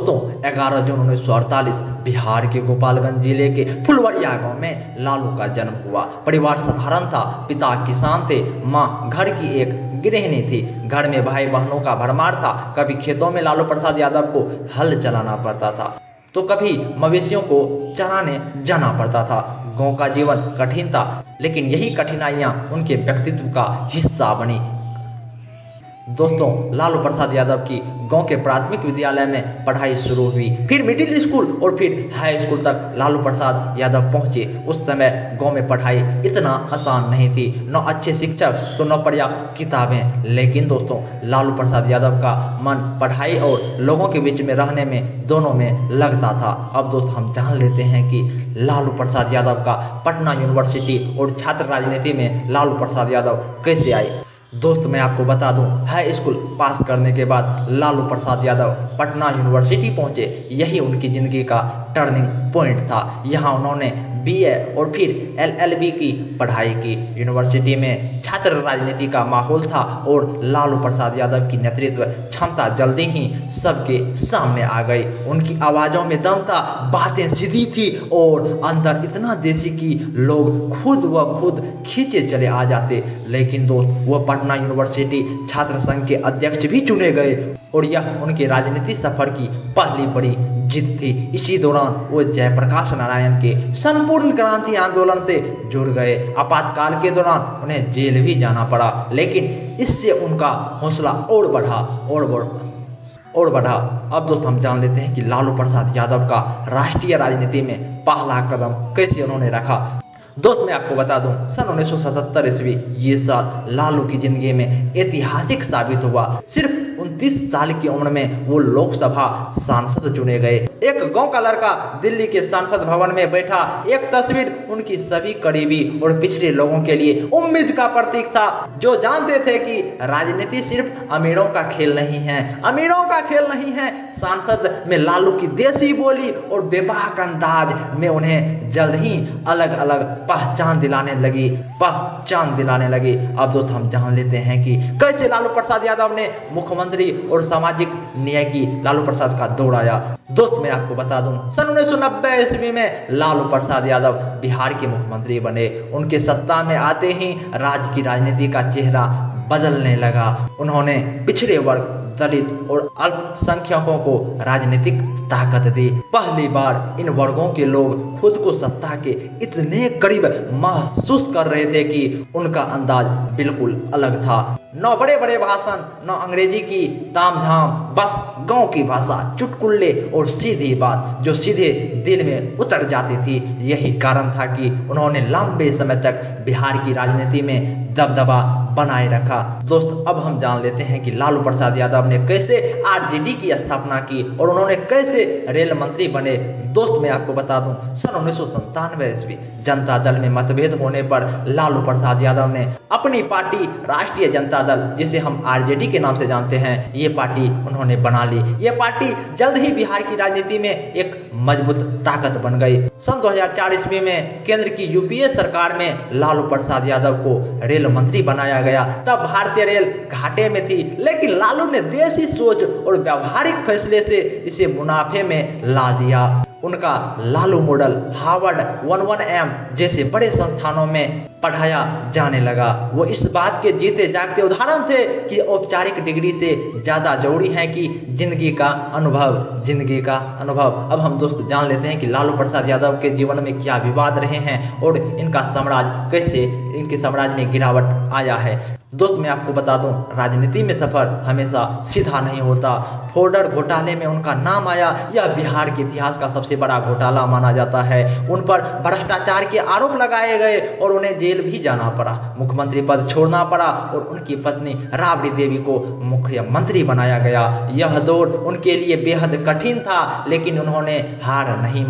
दोस्तों 11 जून 1948 बिहार के गोपालगंज जिले के फुलवरिया गांव में लालू का जन्म हुआ। परिवार साधारण था। पिता किसान थे, मां घर की एक गृहिणी थी। घर में भाई बहनों का भरमार था। कभी खेतों में लालू प्रसाद यादव को हल चलाना पड़ता था तो कभी मवेशियों को चराने जाना पड़ता था। गांव का जीवन कठिन था, लेकिन यही कठिनाइयां उनके व्यक्तित्व का हिस्सा बनी। दोस्तों लालू प्रसाद यादव की गांव के प्राथमिक विद्यालय में पढ़ाई शुरू हुई, फिर मिडिल स्कूल और फिर हाई स्कूल तक लालू प्रसाद यादव पहुंचे। उस समय गांव में पढ़ाई इतना आसान नहीं थी, न अच्छे शिक्षक तो न पर्याप्त किताबें। लेकिन दोस्तों लालू प्रसाद यादव का मन पढ़ाई और लोगों के बीच में रहने में दोनों में लगता था। अब दोस्त हम जान लेते हैं कि लालू प्रसाद यादव का पटना यूनिवर्सिटी और छात्र राजनीति में लालू प्रसाद यादव कैसे आए। दोस्त मैं आपको बता दूं, हाई स्कूल पास करने के बाद लालू प्रसाद यादव पटना यूनिवर्सिटी पहुंचे। यही उनकी ज़िंदगी का टर्निंग पॉइंट था। यहाँ उन्होंने बीए और फिर एलएलबी की पढ़ाई की। यूनिवर्सिटी में छात्र राजनीति का माहौल था और लालू प्रसाद यादव की नेतृत्व क्षमता जल्दी ही सबके सामने आ गई। उनकी आवाज़ों में दम था, बातें सीधी थी और अंदर इतना देसी कि लोग खुद व खुद खींचे चले आ जाते। लेकिन दोस्त वो पटना यूनिवर्सिटी छात्र संघ के अध्यक्ष भी चुने गए और यह उनके राजनीतिक सफर की पहली बड़ी जीत थी। इसी दौरान वो जयप्रकाश नारायण के संपूर्ण क्रांति आंदोलन से जुड़ गए। आपातकाल के दौरान उन्हें जेल भी जाना पड़ा, लेकिन इससे उनका हौसला और बढ़ा। अब दोस्त हम जान लेते हैं कि लालू प्रसाद यादव का राष्ट्रीय राजनीति में पहला कदम कैसे उन्होंने रखा। दोस्त मैं आपको बता दूं, सन 1977 ईस्वी ये साल लालू की जिंदगी में ऐतिहासिक साबित हुआ। सिर्फ 29 साल की उम्र में वो लोकसभा सांसद चुने गए। एक गांव का लड़का दिल्ली के संसद भवन में बैठा, एक तस्वीर उनकी सभी करीबी और पिछड़े लोगों के लिए उम्मीद का प्रतीक था, जो जानते थे कि राजनीति सिर्फ अमीरों का खेल नहीं है। सांसद में लालू की देसी बोली और बेबाक अंदाज में उन्हें जल्द ही अलग अलग पहचान दिलाने लगी। अब दोस्त हम जान लेते हैं कि कैसे लालू प्रसाद यादव ने मुख्यमंत्री और सामाजिक न्याय की लालू प्रसाद का दौर आया। दोस्त मैं आपको बता दूं, सन 1990 ईस्वी में लालू प्रसाद यादव बिहार के मुख्यमंत्री बने। उनके सत्ता में आते ही राज्य की राजनीति का चेहरा बदलने लगा। उन्होंने पिछड़े वर्ग, दलित और अल्पसंख्यकों को राजनीतिक ताकत दी। पहली बार इन वर्गों के लोग खुद को सत्ता के इतने करीब महसूस कर रहे थे कि उनका अंदाज बिल्कुल अलग था। न बड़े बड़े भाषण, न अंग्रेजी की तामझाम, बस गांव की भाषा, चुटकुल्ले और सीधी बात जो सीधे दिल में उतर जाती थी। यही कारण था कि उन्होंने लंबे समय तक बिहार की राजनीति में दबदबा बनाए रखा। दोस्त अब हम जान लेते हैं कि लालू प्रसाद यादव ने कैसे आरजेडी की स्थापना की और उन्होंने कैसे रेल मंत्री बने। दोस्त मैं आपको बता दूं, सन 1997 ईस्वी जनता दल में मतभेद होने पर लालू प्रसाद यादव ने अपनी पार्टी राष्ट्रीय जनता दल, जिसे हम आरजेडी के नाम से जानते हैं, ये पार्टी उन्होंने बना ली। ये पार्टी जल्द ही बिहार की राजनीति में एक मजबूत ताकत बन गई। सन 2004 ईस्वी में केंद्र की यूपीए सरकार में लालू प्रसाद यादव को रेल मंत्री बनाया गया। तब भारतीय रेल घाटे में थी, लेकिन लालू ने देसी सोच और व्यावहारिक फैसले से इसे मुनाफे में ला दिया। उनका लालू मॉडल हार्वर्ड 11M जैसे बड़े संस्थानों में पढ़ाया जाने लगा। वो इस बात के जीते जागते उदाहरण थे कि औपचारिक डिग्री से ज़्यादा जरूरी है कि जिंदगी का अनुभव। अब हम दोस्त जान लेते हैं कि लालू प्रसाद यादव के जीवन में क्या विवाद रहे हैं और इनके साम्राज्य में गिरावट आया है। दोस्त मैं आपको बता दूं, राजनीति में सफर हमेशा सीधा नहीं होता। फोर्डर घोटाले में उनका नाम आया। यह बिहार के इतिहास का सबसे बड़ा घोटाला माना जाता है। उन पर भ्रष्टाचार के आरोप लगाए गए और उन्हें जेल भी जाना पड़ा, मुख्यमंत्री पद छोड़ना पड़ा और उनकी पत्नी राबड़ी देवी को मुख्यमंत्री बनाया गया। यह दौर उनके लिए बेहद कठिन था, लेकिन उन्होंने हार नहीं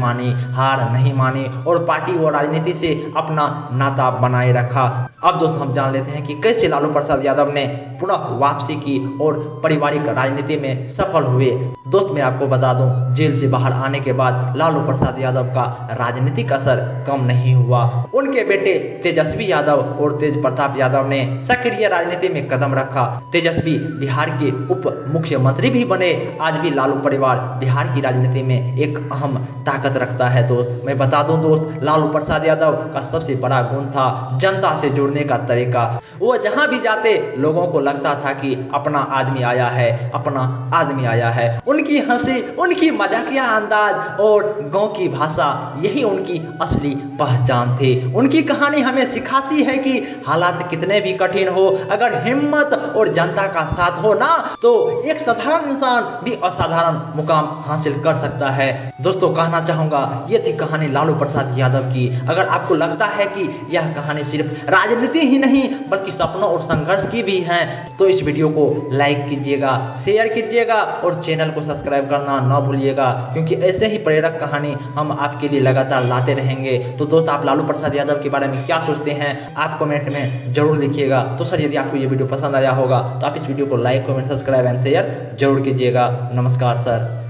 मानी और पार्टी और राजनीति से अपना नाता बनाए रखा। अब दोस्त हम जान लेते हैं कि कैसे लालू प्रसाद यादव ने पुनः वापसी की और पारिवारिक राजनीति में सफल हुए। दोस्त मैं आपको बता दूं, जेल से बाहर आने के बाद लालू प्रसाद यादव का राजनीतिक असर कम नहीं हुआ। उनके बेटे तेजस्वी यादव और तेज प्रताप यादव ने सक्रिय राजनीति में कदम रखा। तेजस्वी बिहार के उप मुख्यमंत्री भी बने। आज भी लालू परिवार बिहार की राजनीति में एक अहम ताकत रखता है। दोस्त मैं बता दूं दोस्त, लालू प्रसाद यादव का सबसे बड़ा गुण था जनता से जुड़ने का तरीका। वो जहां भी जाते लोगों को लगता था कि अपना आदमी आया है, अपना आदमी आया है। उनकी हंसी, उनकी मजाकिया अंदाज और गांव की भाषा, यही उनकी असली पहचान थी। उनकी कहानी हमें सिखाती है कि हालात कितने भी कठिन हो, अगर हिम्मत और जनता का साथ हो ना, तो एक साधारण इंसान भी असाधारण मुकाम हासिल कर सकता है। दोस्तों कहना चाहूंगा, ये थी कहानी लालू प्रसाद यादव की। अगर आपको लगता है कि यह कहानी सिर्फ राजनीति ही नहीं बल्कि सपनों और संघर्ष की भी है, तो इस वीडियो को लाइक कीजिएगा, शेयर कीजिएगा और चैनल को सब्सक्राइब करना न भूलिएगा, क्योंकि ऐसे ही प्रेरक कहानी हम आपके लिए लगातार लाते रहेंगे। तो दोस्त आप लालू प्रसाद यादव के बारे में क्या सोचते हैं, आप कमेंट में जरूर लिखिएगा। तो सर यदि आपको ये वीडियो पसंद आया होगा तो आप इस वीडियो को like, comment, subscribe and share जरूर कीजिएगा। नमस्कार सर।